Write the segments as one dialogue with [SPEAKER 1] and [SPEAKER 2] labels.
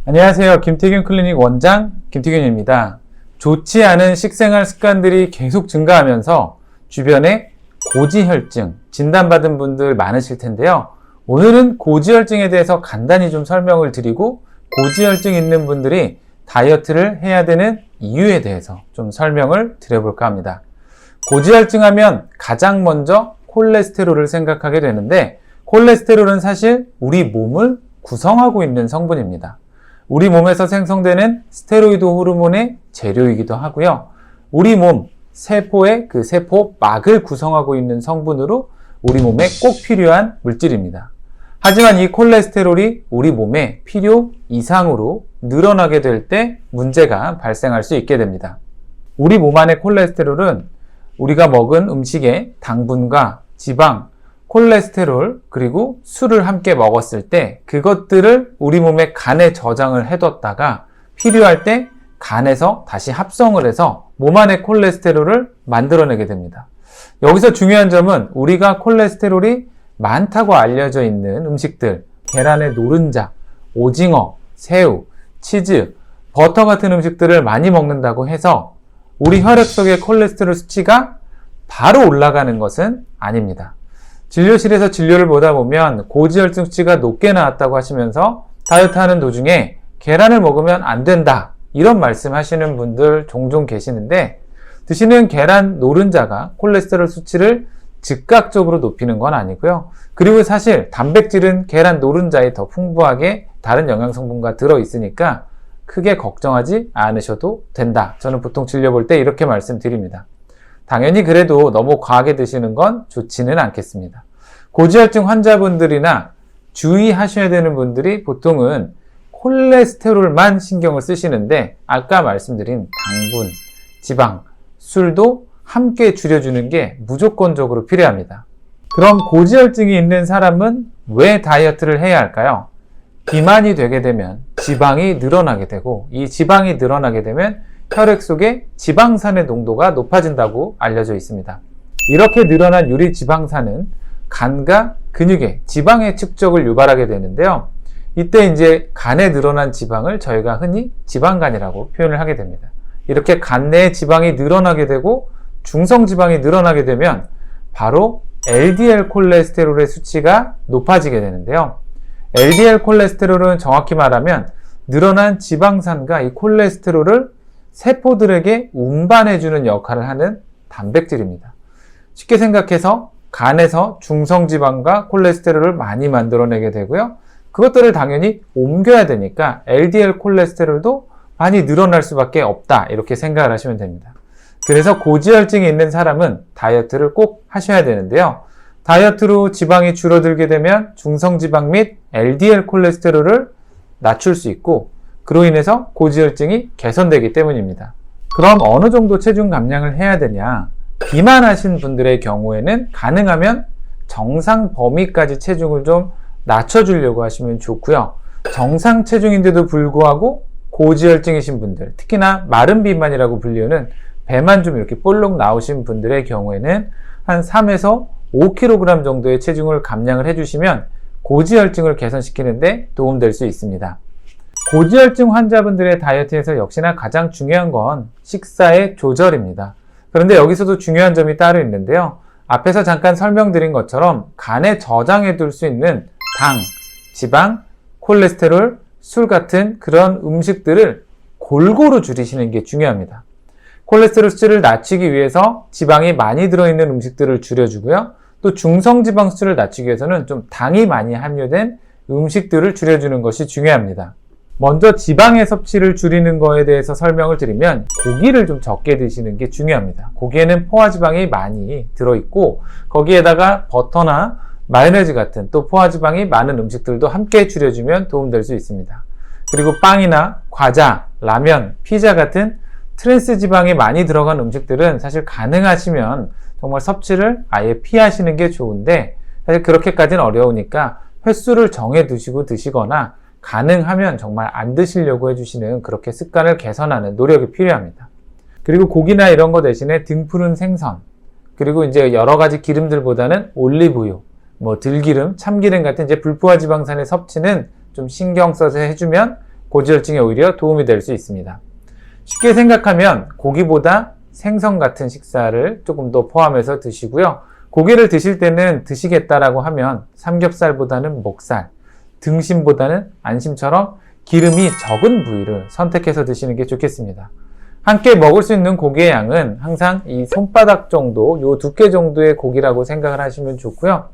[SPEAKER 1] 안녕하세요. 김태균 클리닉 원장 김태균입니다. 좋지 않은 식생활 습관들이 계속 증가하면서 주변에 고지혈증 진단받은 분들 많으실 텐데요. 오늘은 고지혈증에 대해서 간단히 좀 설명을 드리고 고지혈증 있는 분들이 다이어트를 해야 되는 이유에 대해서 좀 설명을 드려볼까 합니다. 고지혈증 하면 가장 먼저 콜레스테롤을 생각하게 되는데, 콜레스테롤은 사실 우리 몸을 구성하고 있는 성분입니다. 우리 몸에서 생성되는 스테로이드 호르몬의 재료이기도 하고요. 우리 몸 세포의 그 세포막을 구성하고 있는 성분으로 우리 몸에 꼭 필요한 물질입니다. 하지만 이 콜레스테롤이 우리 몸에 필요 이상으로 늘어나게 될 때 문제가 발생할 수 있게 됩니다. 우리 몸 안의 콜레스테롤은 우리가 먹은 음식에 당분과 지방, 콜레스테롤 그리고 술을 함께 먹었을 때 그것들을 우리 몸의 간에 저장을 해뒀다가 필요할 때 간에서 다시 합성을 해서 몸 안의 콜레스테롤을 만들어내게 됩니다. 여기서 중요한 점은 우리가 콜레스테롤이 많다고 알려져 있는 음식들, 계란의 노른자, 오징어, 새우, 치즈, 버터 같은 음식들을 많이 먹는다고 해서 우리 혈액 속의 콜레스테롤 수치가 바로 올라가는 것은 아닙니다. 진료실에서 진료를 보다 보면 고지혈증 수치가 높게 나왔다고 하시면서 다이어트 하는 도중에 계란을 먹으면 안 된다, 이런 말씀 하시는 분들 종종 계시는데, 드시는 계란 노른자가 콜레스테롤 수치를 즉각적으로 높이는 건 아니고요. 그리고 사실 단백질은 계란 노른자에 더 풍부하게 다른 영양성분과 들어있으니까 크게 걱정하지 않으셔도 된다. 저는 보통 진료 볼 때 이렇게 말씀드립니다. 당연히 그래도 너무 과하게 드시는 건 좋지는 않겠습니다. 고지혈증 환자분들이나 주의하셔야 되는 분들이 보통은 콜레스테롤만 신경을 쓰시는데, 아까 말씀드린 당분, 지방, 술도 함께 줄여주는 게 무조건적으로 필요합니다. 그럼 고지혈증이 있는 사람은 왜 다이어트를 해야 할까요? 비만이 되게 되면 지방이 늘어나게 되고, 이 지방이 늘어나게 되면 혈액 속에 지방산의 농도가 높아진다고 알려져 있습니다. 이렇게 늘어난 유리지방산은 간과 근육에 지방의 축적을 유발하게 되는데요. 이때 이제 간에 늘어난 지방을 저희가 흔히 지방간이라고 표현을 하게 됩니다. 이렇게 간 내에 지방이 늘어나게 되고 중성지방이 늘어나게 되면 바로 LDL 콜레스테롤의 수치가 높아지게 되는데요. LDL 콜레스테롤은 정확히 말하면 늘어난 지방산과 이 콜레스테롤을 세포들에게 운반해주는 역할을 하는 단백질입니다. 쉽게 생각해서 간에서 중성지방과 콜레스테롤을 많이 만들어내게 되고요. 그것들을 당연히 옮겨야 되니까 LDL 콜레스테롤도 많이 늘어날 수밖에 없다, 이렇게 생각을 하시면 됩니다. 그래서 고지혈증이 있는 사람은 다이어트를 꼭 하셔야 되는데요. 다이어트로 지방이 줄어들게 되면 중성지방 및 LDL 콜레스테롤을 낮출 수 있고, 그로 인해서 고지혈증이 개선되기 때문입니다. 그럼 어느 정도 체중 감량을 해야 되냐? 비만하신 분들의 경우에는 가능하면 정상 범위까지 체중을 좀 낮춰주려고 하시면 좋고요. 정상 체중인데도 불구하고 고지혈증이신 분들, 특히나 마른 비만이라고 불리우는 배만 좀 이렇게 볼록 나오신 분들의 경우에는 한 3에서 5kg 정도의 체중을 감량을 해주시면 고지혈증을 개선시키는데 도움될 수 있습니다. 고지혈증 환자분들의 다이어트에서 역시나 가장 중요한 건 식사의 조절입니다. 그런데 여기서도 중요한 점이 따로 있는데요. 앞에서 잠깐 설명드린 것처럼 간에 저장해 둘 수 있는 당, 지방, 콜레스테롤, 술 같은 그런 음식들을 골고루 줄이시는 게 중요합니다. 콜레스테롤 수치를 낮추기 위해서 지방이 많이 들어있는 음식들을 줄여주고요. 또 중성지방 수치를 낮추기 위해서는 좀 당이 많이 함유된 음식들을 줄여주는 것이 중요합니다. 먼저 지방의 섭취를 줄이는 거에 대해서 설명을 드리면 고기를 좀 적게 드시는 게 중요합니다. 고기에는 포화지방이 많이 들어있고 거기에다가 버터나 마요네즈 같은 또 포화지방이 많은 음식들도 함께 줄여주면 도움될 수 있습니다. 그리고 빵이나 과자, 라면, 피자 같은 트랜스 지방이 많이 들어간 음식들은 사실 가능하시면 정말 섭취를 아예 피하시는 게 좋은데, 사실 그렇게까지는 어려우니까 횟수를 정해 두시고 드시거나 가능하면 정말 안 드시려고 해주시는 그렇게 습관을 개선하는 노력이 필요합니다. 그리고 고기나 이런 거 대신에 등푸른 생선, 그리고 이제 여러 가지 기름들보다는 올리브유, 들기름, 참기름 같은 이제 불포화 지방산의 섭취는 좀 신경 써서 해주면 고지혈증에 오히려 도움이 될 수 있습니다. 쉽게 생각하면 고기보다 생선 같은 식사를 조금 더 포함해서 드시고요. 고기를 드실 때는 드시겠다라고 하면 삼겹살보다는 목살, 등심보다는 안심처럼 기름이 적은 부위를 선택해서 드시는 게 좋겠습니다. 함께 먹을 수 있는 고기의 양은 항상 이 손바닥 정도, 요 두께 정도의 고기라고 생각을 하시면 좋고요.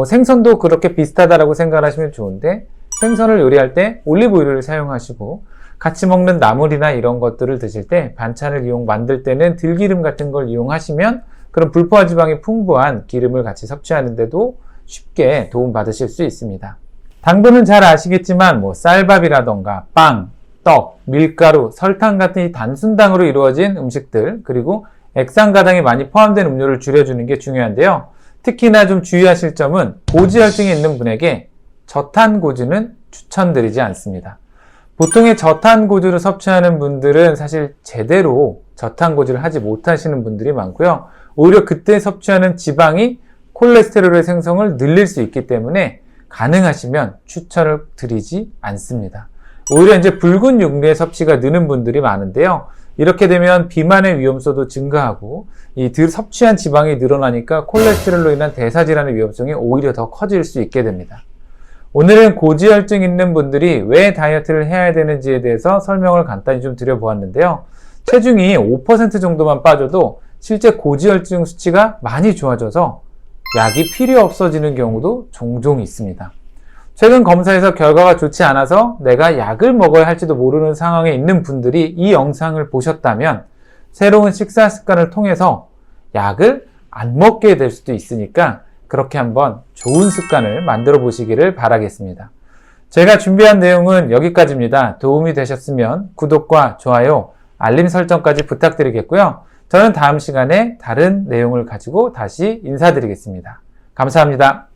[SPEAKER 1] 생선도 그렇게 비슷하다라고 생각을 하시면 좋은데, 생선을 요리할 때 올리브오일을 사용하시고 같이 먹는 나물이나 이런 것들을 드실 때 반찬을 만들 때는 들기름 같은 걸 이용하시면 그런 불포화 지방이 풍부한 기름을 같이 섭취하는데도 쉽게 도움받으실 수 있습니다. 당분은 잘 아시겠지만 쌀밥이라던가 빵, 떡, 밀가루, 설탕 같은 이 단순당으로 이루어진 음식들, 그리고 액상가당이 많이 포함된 음료를 줄여주는 게 중요한데요. 특히나 좀 주의하실 점은 고지혈증이 있는 분에게 저탄고지는 추천드리지 않습니다. 보통의 저탄고지를 섭취하는 분들은 사실 제대로 저탄고지를 하지 못하시는 분들이 많고요. 오히려 그때 섭취하는 지방이 콜레스테롤의 생성을 늘릴 수 있기 때문에 가능하시면 추천을 드리지 않습니다. 오히려 이제 붉은 육류의 섭취가 느는 분들이 많은데요. 이렇게 되면 비만의 위험성도 증가하고 이 섭취한 지방이 늘어나니까 콜레스테롤로 인한 대사질환의 위험성이 오히려 더 커질 수 있게 됩니다. 오늘은 고지혈증 있는 분들이 왜 다이어트를 해야 되는지에 대해서 설명을 간단히 좀 드려보았는데요. 체중이 5% 정도만 빠져도 실제 고지혈증 수치가 많이 좋아져서 약이 필요 없어지는 경우도 종종 있습니다. 최근 검사에서 결과가 좋지 않아서 내가 약을 먹어야 할지도 모르는 상황에 있는 분들이 이 영상을 보셨다면 새로운 식사 습관을 통해서 약을 안 먹게 될 수도 있으니까 그렇게 한번 좋은 습관을 만들어 보시기를 바라겠습니다. 제가 준비한 내용은 여기까지입니다. 도움이 되셨으면 구독과 좋아요, 알림 설정까지 부탁드리겠고요. 저는 다음 시간에 다른 내용을 가지고 다시 인사드리겠습니다. 감사합니다.